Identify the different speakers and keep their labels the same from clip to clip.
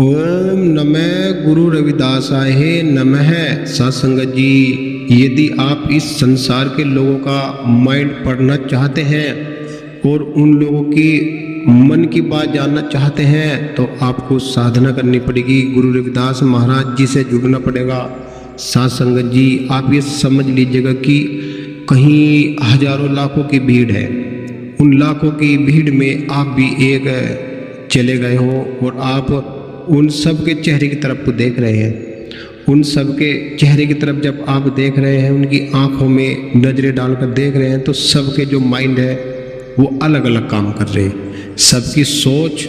Speaker 1: ओम नमः गुरु रविदासाय नमः। सत्संगत जी, यदि आप इस संसार के लोगों का माइंड पढ़ना चाहते हैं और उन लोगों की मन की बात जानना चाहते हैं तो आपको साधना करनी पड़ेगी, गुरु रविदास महाराज जी से जुड़ना पड़ेगा। सत्संगत जी, आप ये समझ लीजिएगा कि कहीं हजारों लाखों की भीड़ है, उन लाखों की भीड़ में आप भी एक चले गए हो और आप उन सब के चेहरे की तरफ को देख रहे हैं। उन सब के चेहरे की तरफ जब आप देख रहे हैं, उनकी आंखों में नजरें डालकर देख रहे हैं, तो सबके जो माइंड है वो अलग अलग काम कर रहे हैं। सबकी सोच,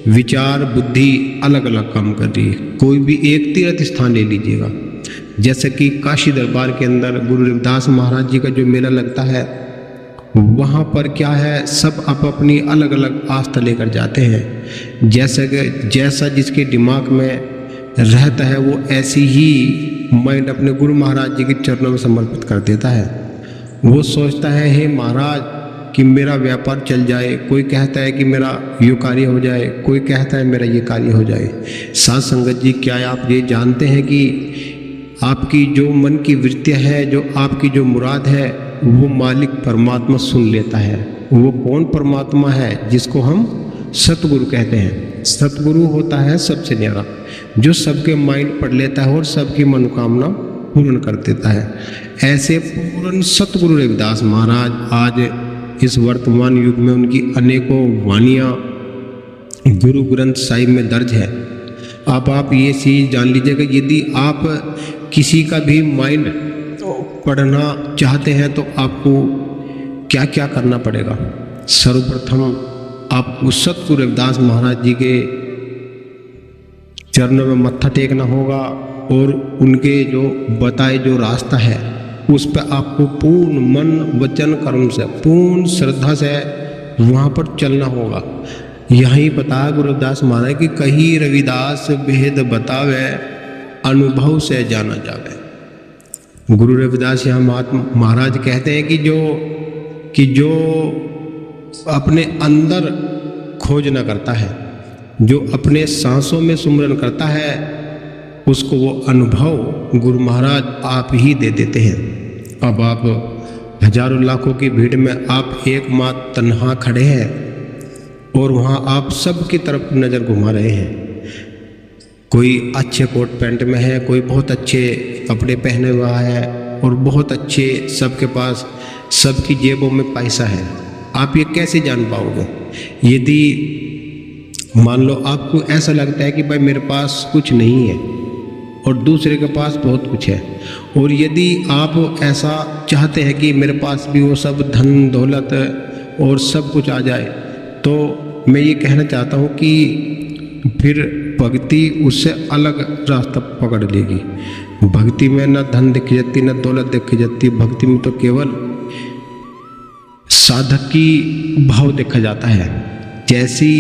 Speaker 1: विचार, बुद्धि अलग अलग काम कर रही है। कोई भी एक तीर्थ स्थान ले लीजिएगा, जैसे कि काशी दरबार के अंदर गुरु रविदास महाराज जी का जो मेला लगता है, वहाँ पर क्या है, सब आप अपनी अलग अलग आस्था लेकर जाते हैं। जैसा जिसके दिमाग में रहता है वो ऐसी ही माइंड अपने गुरु महाराज जी के चरणों में समर्पित कर देता है। वो सोचता है, हे महाराज, कि मेरा व्यापार चल जाए। कोई कहता है कि मेरा ये कार्य हो जाए, कोई कहता है मेरा ये कार्य हो जाए। साथ संगत जी, क्या आप ये जानते हैं कि आपकी जो मन की वृत्तियाँ है, जो आपकी जो मुराद है, वो मालिक परमात्मा सुन लेता है। वो कौन परमात्मा है? जिसको हम सतगुरु कहते हैं। सतगुरु होता है सबसे न्यारा, जो सबके माइंड पढ़ लेता है और सबकी मनोकामना पूर्ण कर देता है। ऐसे पूर्ण सतगुरु रविदास महाराज आज इस वर्तमान युग में उनकी अनेकों वाणियाँ गुरु ग्रंथ साहिब में दर्ज है। अब आप ये चीज़ जान लीजिएगा, यदि आप किसी का भी माइंड पढ़ना चाहते हैं तो आपको क्या क्या करना पड़ेगा। सर्वप्रथम आपको सतगुरु रविदास महाराज जी के चरणों में मत्था टेकना होगा और उनके जो बताए जो रास्ता है उस पर आपको पूर्ण मन, वचन, कर्म से, पूर्ण श्रद्धा से वहाँ पर चलना होगा। यही बताया गुरु रविदास महाराज कि कहीं रविदास भेद बतावे, अनुभव से जाना जावे। गुरु रविदास यहाँ महाराज कहते हैं कि जो अपने अंदर खोजना करता है, जो अपने सांसों में सुमरन करता है, उसको वो अनुभव गुरु महाराज आप ही दे देते हैं। अब आप हजारों लाखों की भीड़ में आप एकमात्र तन्हा खड़े हैं और वहाँ आप सबकी तरफ नज़र घुमा रहे हैं। कोई अच्छे कोट पैंट में है, कोई बहुत अच्छे कपड़े पहने हुआ है और बहुत अच्छे, सबके पास, सबकी जेबों में पैसा है। आप ये कैसे जान पाओगे? यदि मान लो आपको ऐसा लगता है कि भाई मेरे पास कुछ नहीं है और दूसरे के पास बहुत कुछ है, और यदि आप ऐसा चाहते हैं कि मेरे पास भी वो सब धन दौलत और सब कुछ आ जाए, तो मैं ये कहना चाहता हूँ कि फिर भक्ति उससे अलग रास्ता पकड़ लेगी। भक्ति में न धन दिख जाती, न दौलत दिख जाती। भक्ति में तो केवल साधक की भाव देखा जाता है। जैसी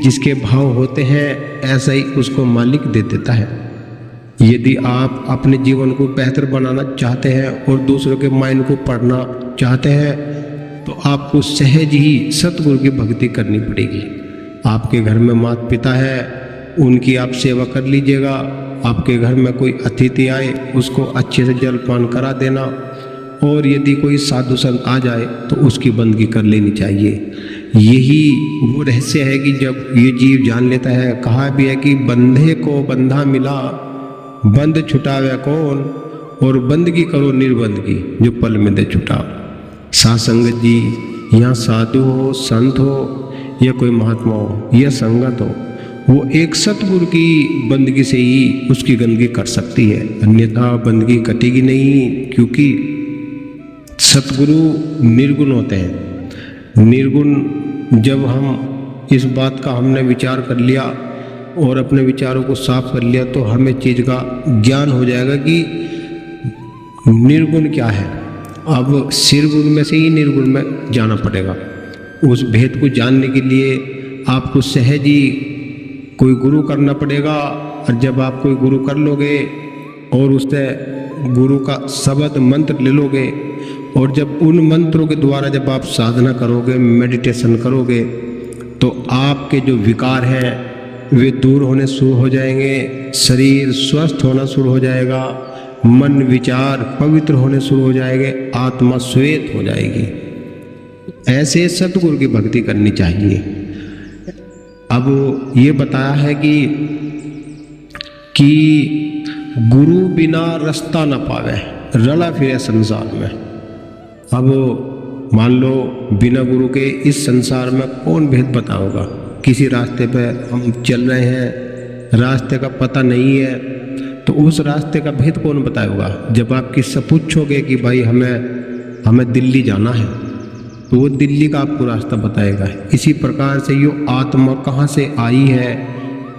Speaker 1: जिसके भाव होते हैं ऐसा ही उसको मालिक दे देता है। यदि आप अपने जीवन को बेहतर बनाना चाहते हैं और दूसरों के माइंड को पढ़ना चाहते हैं तो आपको सहज ही सतगुरु की भक्ति करनी पड़ेगी। आपके घर में माता पिता है, उनकी आप सेवा कर लीजिएगा। आपके घर में कोई अतिथि आए, उसको अच्छे से जलपान करा देना, और यदि कोई साधु संत आ जाए तो उसकी बंदगी कर लेनी चाहिए। यही वो रहस्य है कि जब ये जीव जान लेता है, कहा भी है कि बंधे को बंधा मिला, बंद छुटावे कौन, और बंदगी करो निर्बंदगी, जो पल में दे छुटा। सासंगत जी, यहाँ साधु हो, संत हो या कोई महात्मा हो या संगत हो, वो एक सतगुरु की बंदगी से ही उसकी गंदगी कर सकती है, अन्यथा बंदगी कटेगी नहीं। क्योंकि सतगुरु निर्गुण होते हैं। निर्गुण जब हम इस बात का हमने विचार कर लिया और अपने विचारों को साफ कर लिया तो हमें चीज़ का ज्ञान हो जाएगा कि निर्गुण क्या है। अब सिरगुण में से ही निर्गुण में जाना पड़ेगा। उस भेद को जानने के लिए आपको सहज ही कोई गुरु करना पड़ेगा, और जब आप कोई गुरु कर लोगे और उससे गुरु का शब्द मंत्र ले लोगे, और जब उन मंत्रों के द्वारा जब आप साधना करोगे, मेडिटेशन करोगे, तो आपके जो विकार हैं वे दूर होने शुरू हो जाएंगे, शरीर स्वस्थ होना शुरू हो जाएगा, मन विचार पवित्र होने शुरू हो जाएंगे, आत्मा श्वेत हो जाएगी। ऐसे सतगुरु की भक्ति करनी चाहिए। अब ये बताया है कि गुरु बिना रास्ता न पावे, रला फिरे संसार में। अब मान लो बिना गुरु के इस संसार में कौन भेद बताओगा। किसी रास्ते पे हम चल रहे हैं, रास्ते का पता नहीं है, तो उस रास्ते का भेद कौन बताएगा। जब आप किससे पूछोगे कि भाई हमें दिल्ली जाना है, तो वो दिल्ली का आपको रास्ता बताएगा। इसी प्रकार से यो आत्मा कहाँ से आई है,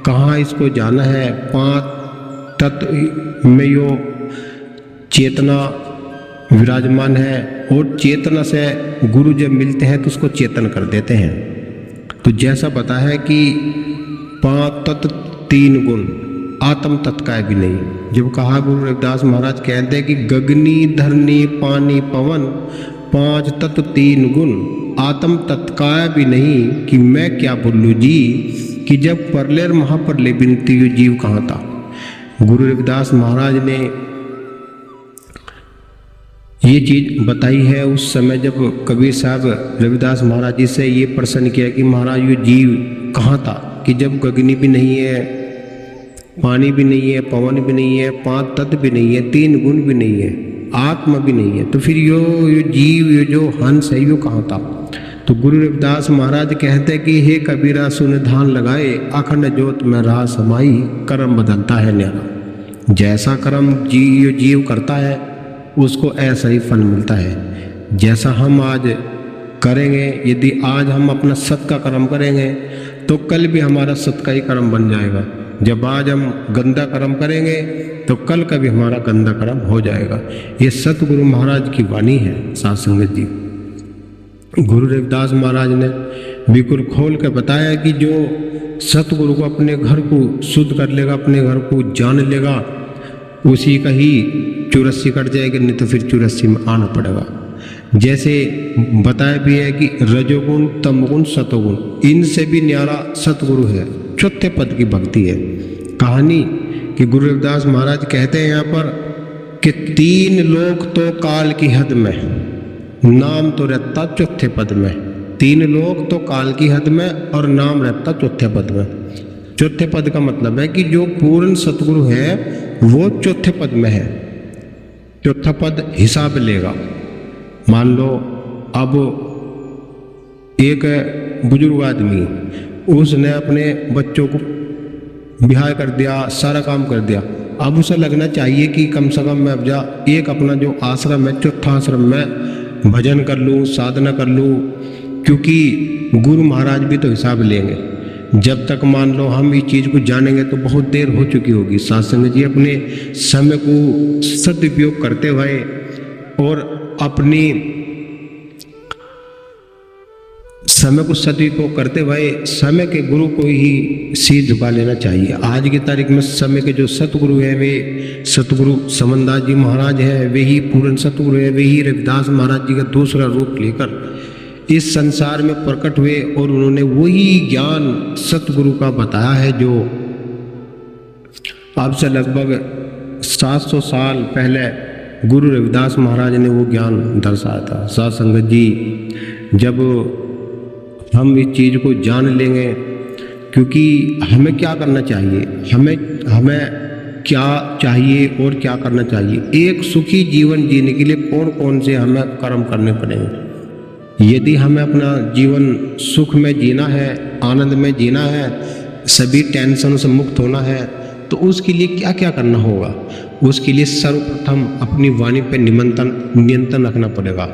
Speaker 1: कहाँ इसको जाना है, 5 तत्व में यो चेतना विराजमान है, और चेतना से गुरु जब मिलते हैं तो उसको चेतन कर देते हैं। तो जैसा बताया है कि 5 तत्व 3 गुण, आत्म तत्व का भी नहीं। जब कहा गुरु रविदास महाराज कहते हैं कि गगनी धरनी पानी पवन, 5 तत्व 3 गुण, आत्म तत्व का भी नहीं कि मैं क्या बोलूँ जी, कि जब परले महापरले बिनती यो जीव कहाँ था। गुरु रविदास महाराज ने ये चीज़ बताई है उस समय जब कबीर साहब रविदास महाराज जी से ये प्रश्न किया कि महाराज ये जीव कहाँ था, कि जब गगनी भी नहीं है, पानी भी नहीं है, पवन भी नहीं है, 5 तत्व भी नहीं है, 3 गुण भी नहीं है, आत्मा भी नहीं है, तो फिर यो जीव यो जो हंस है यो कहाँ था। तो गुरु रविदास महाराज कहते हैं कि हे कबीरा सुन ध्यान लगाए, अखंड ज्योत में रहा समाई, कर्म बदलता है न्यारा। जैसा कर्म जीव करता है उसको ऐसा ही फल मिलता है। जैसा हम आज करेंगे, यदि आज हम अपना सत का कर्म करेंगे तो कल भी हमारा सत का ही कर्म बन जाएगा। जब आज हम गंदा कर्म करेंगे तो कल का भी हमारा गंदा कर्म हो जाएगा। ये सतगुरु महाराज की वाणी है साध संगत जी। गुरु रविदास महाराज ने बिल्कुल खोल के बताया कि जो सतगुरु को अपने घर को शुद्ध कर लेगा, अपने घर को जान लेगा, उसी का ही 84 कट जाएगी, नहीं तो फिर 84 में आना पड़ेगा। जैसे बताया भी है कि रजोगुण तमगुण सतोगुण, इनसे भी न्यारा सतगुरु है, चौथे पद की भक्ति है। कहानी कि गुरु रविदास महाराज कहते हैं यहाँ पर कि 3 लोग तो काल की हद में, नाम तो रहता चौथे पद में। 3 लोग तो काल की हद में और नाम रहता चौथे पद में। चौथे पद का मतलब है कि जो पूर्ण सतगुरु है वो चौथे पद में है। चौथा पद हिसाब लेगा। मान लो अब एक बुजुर्ग आदमी, उसने अपने बच्चों को ब्याह कर दिया, सारा काम कर दिया। अब उसे लगना चाहिए कि कम से कम मैं अब जा एक अपना जो आश्रम है, चौथा आश्रम में भजन कर लूँ, साधना कर लूँ, क्योंकि गुरु महाराज भी तो हिसाब लेंगे। जब तक मान लो हम इस चीज़ को जानेंगे तो बहुत देर हो चुकी होगी। साध संगत जी, अपने समय को सदुपयोग करते हुए और अपनी समय को सदुपयोग करते हुए समय के गुरु को ही सिर झुका लेना चाहिए। आज की तारीख में समय के जो सतगुरु है वे सतगुरु समनदास जी महाराज है, वे ही पूर्ण सतगुरु है, वे ही रविदास महाराज जी का दूसरा रूप लेकर इस संसार में प्रकट हुए और उन्होंने वही ज्ञान सतगुरु का बताया है जो अब से लगभग 700 साल पहले गुरु रविदास महाराज ने वो ज्ञान दर्शाया था। साध संगत जी, जब हम इस चीज़ को जान लेंगे, क्योंकि हमें क्या करना चाहिए, हमें क्या चाहिए और क्या करना चाहिए। एक सुखी जीवन जीने के लिए कौन कौन से हमें कर्म करने पड़ेंगे। यदि हमें अपना जीवन सुख में जीना है, आनंद में जीना है, सभी टेंशन से मुक्त होना है, तो उसके लिए क्या क्या करना होगा। उसके लिए सर्वप्रथम अपनी वाणी पर नियंत्रण रखना पड़ेगा।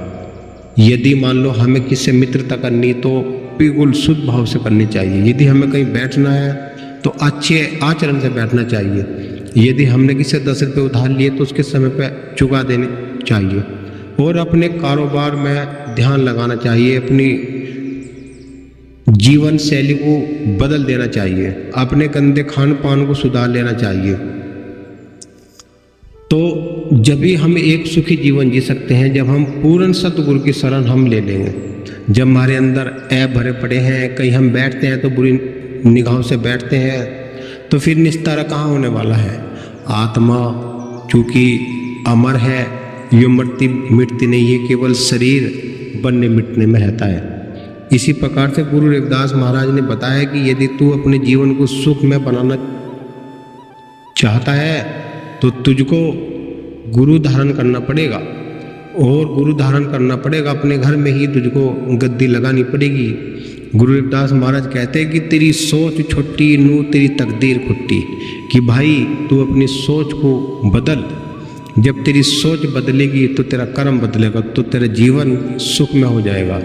Speaker 1: यदि मान लो हमें किससे मित्रता करनी तो बिल्कुल शुद्ध भाव से करनी चाहिए। यदि हमें कहीं बैठना है तो अच्छे आचरण से बैठना चाहिए। यदि हमने किसी 10 रुपये उधार लिए तो उसके समय पर चुका देने चाहिए। और अपने कारोबार में ध्यान लगाना चाहिए, अपनी जीवन शैली को बदल देना चाहिए, अपने गंदे खान पान को सुधार लेना चाहिए। तो जब भी हम एक सुखी जीवन जी सकते हैं, जब हम पूर्ण सतगुरु की शरण हम ले लेंगे। जब हमारे अंदर ऐप भरे पड़े हैं, कहीं हम बैठते हैं तो बुरी निगाहों से बैठते हैं तो फिर निस्तारा कहाँ होने वाला है। आत्मा चूँकि अमर है, ये मिटती नहीं है, केवल शरीर बनने मिटने में रहता है। इसी प्रकार से गुरु रविदास महाराज ने बताया कि यदि तू अपने जीवन को सुख में बनाना चाहता है तो तुझको गुरु धारण करना पड़ेगा, और गुरु धारण करना पड़ेगा अपने घर में ही तुझको गद्दी लगानी पड़ेगी। गुरु रविदास महाराज कहते हैं कि तेरी सोच छोटी नू तेरी तकदीर खुट्टी, कि भाई तू अपनी सोच को बदल। जब तेरी सोच बदलेगी तो तेरा कर्म बदलेगा, तो तेरा जीवन सुख में हो जाएगा।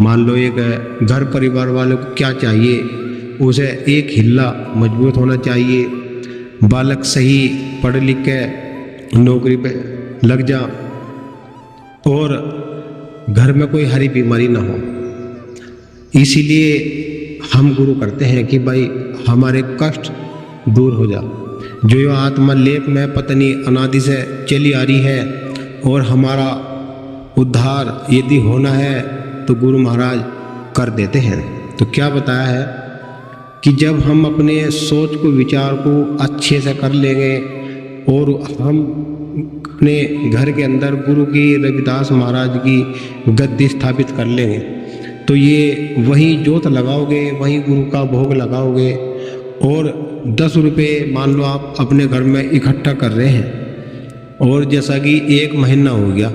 Speaker 1: मान लो एक घर परिवार वालों को क्या चाहिए, उसे एक हिल्ला मजबूत होना चाहिए, बालक सही पढ़ लिख के नौकरी पे लग जा, और घर में कोई हरी बीमारी ना हो। इसीलिए हम गुरु करते हैं कि भाई हमारे कष्ट दूर हो जा। जो ये आत्मा लेप में पत्नी अनादि से चली आ रही है, और हमारा उद्धार यदि होना है तो गुरु महाराज कर देते हैं। तो क्या बताया है कि जब हम अपने सोच को विचार को अच्छे से कर लेंगे और हम अपने घर के अंदर गुरु की रविदास महाराज की गद्दी स्थापित कर लेंगे, तो ये वहीं जोत लगाओगे, वहीं गुरु का भोग लगाओगे, और 10 रुपये मान लो आप अपने घर में इकट्ठा कर रहे हैं, और जैसा कि 1 महीना हो गया,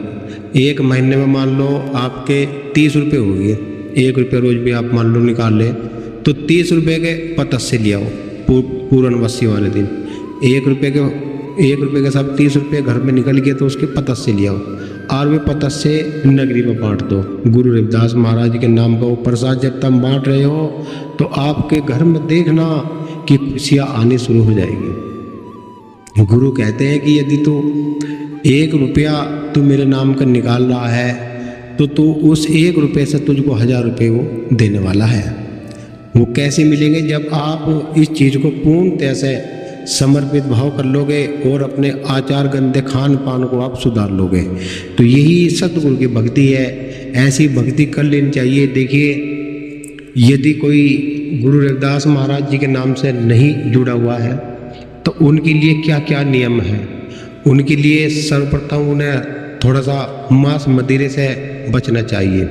Speaker 1: 1 महीने में मान लो आपके 30 रुपये हो गए, 1 रुपये रोज भी आप मान लो निकाल लें, तो 30 रुपये के पतस से लिया हो पूर्णवसी वाले दिन। 1 रुपये के साथ 30 रुपये घर में निकल गए तो उसके पतस से लिया हो, और वे पतस से नगरी में बांट दो। गुरु रविदास महाराज के नाम का वो प्रसाद जब तुम बांट रहे हो तो आपके घर में देखना कि खुशियाँ आनी शुरू हो जाएगी। गुरु कहते हैं कि यदि तू 1 रुपया तू मेरे नाम का निकाल रहा है तो तू उस 1 रुपये से तुझको 1000 रुपये वो देने वाला है। वो कैसे मिलेंगे, जब आप इस चीज़ को पूर्णतः से समर्पित भाव कर लोगे और अपने आचार गंदे खान पान को आप सुधार लोगे। तो यही सतगुरु की भक्ति है, ऐसी भक्ति कर लेनी चाहिए। देखिए, यदि कोई गुरु रविदास महाराज जी के नाम से नहीं जुड़ा हुआ है तो उनके लिए क्या क्या नियम है। उनके लिए सर्वप्रथम उन्हें थोड़ा सा मांस मदिरे से बचना चाहिए,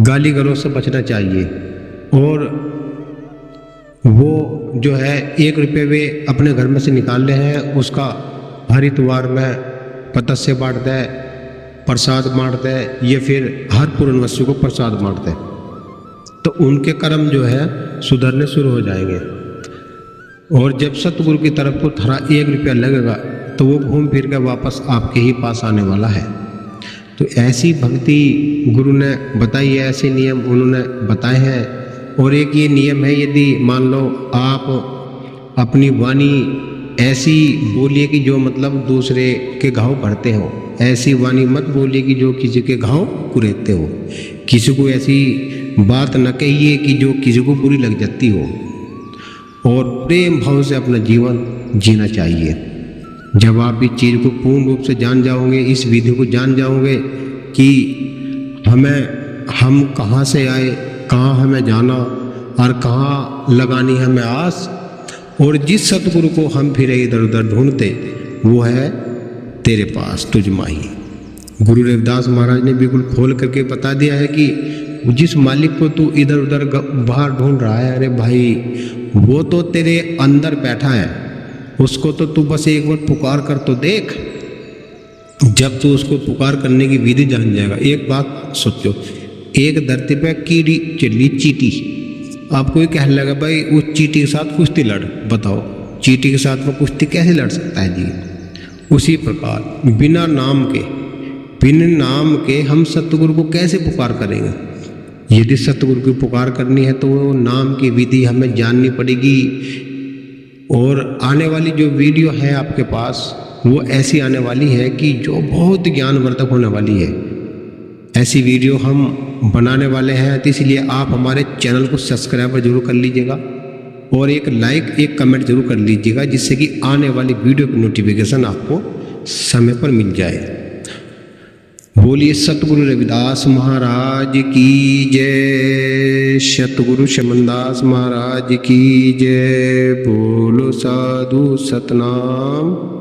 Speaker 1: गाली गलौज से बचना चाहिए, और वो जो है 1 रुपये वे अपने घर में से निकाल रहे हैं, उसका हर इतवार में पतस से बांटते हैं, प्रसाद बांटते हैं, ये फिर हर पूर्णवसी को प्रसाद बांटते हैं, तो उनके कर्म जो है सुधरने शुरू हो जाएंगे। और जब सतगुरु की तरफ को थोड़ा 1 रुपया लगेगा तो वो घूम फिर कर वापस आपके ही पास आने वाला है। तो ऐसी भक्ति गुरु ने बताई है, ऐसे नियम उन्होंने बताए हैं। और एक ये नियम है, यदि मान लो आप अपनी वाणी ऐसी बोलिए कि जो मतलब दूसरे के घाव भरते हो, ऐसी वाणी मत बोलिए कि जो किसी के घाव कुरेदते हो। किसी को ऐसी बात न कहिए कि जो किसी को बुरी लग जाती हो, और प्रेम भाव से अपना जीवन जीना चाहिए। जब आप इस चीज़ को पूर्ण रूप से जान जाओगे, इस विधि को जान जाओगे कि हम कहाँ से आए, कहाँ हमें जाना, और कहाँ लगानी हमें आस, और जिस सतगुरु को हम फिर इधर उधर ढूंढते वो है तेरे पास तुझ माही। गुरु रविदास महाराज ने बिल्कुल खोल करके बता दिया है कि जिस मालिक को तू इधर उधर बाहर ढूंढ रहा है, अरे भाई वो तो तेरे अंदर बैठा है, उसको तो तू बस एक बार पुकार कर तो देख। जब तू उसको पुकार करने की विधि जान जाएगा। एक बात सोचो, एक धरती पे कीड़ी चली चींटी, आपको ये कहने लगा भाई उस चींटी के साथ कुश्ती लड़, बताओ चींटी के साथ में कुश्ती कैसे लड़ सकता है जी। उसी प्रकार बिना नाम के हम सतगुरु को कैसे पुकार करेंगे। यदि सतगुरु की पुकार करनी है तो वो नाम की विधि हमें जाननी पड़ेगी। और आने वाली जो वीडियो है आपके पास वो ऐसी आने वाली है कि जो बहुत ज्ञानवर्धक होने वाली है। ऐसी वीडियो हम बनाने वाले हैं, तो इसलिए आप हमारे चैनल को सब्सक्राइब जरूर कर लीजिएगा और एक लाइक एक कमेंट जरूर कर लीजिएगा, जिससे कि आने वाली वीडियो की नोटिफिकेशन आपको समय पर मिल जाए। बोलिए सतगुरु रविदास महाराज की जय। सतगुरु शमनदास महाराज की जय। बोलो साधु सतनाम।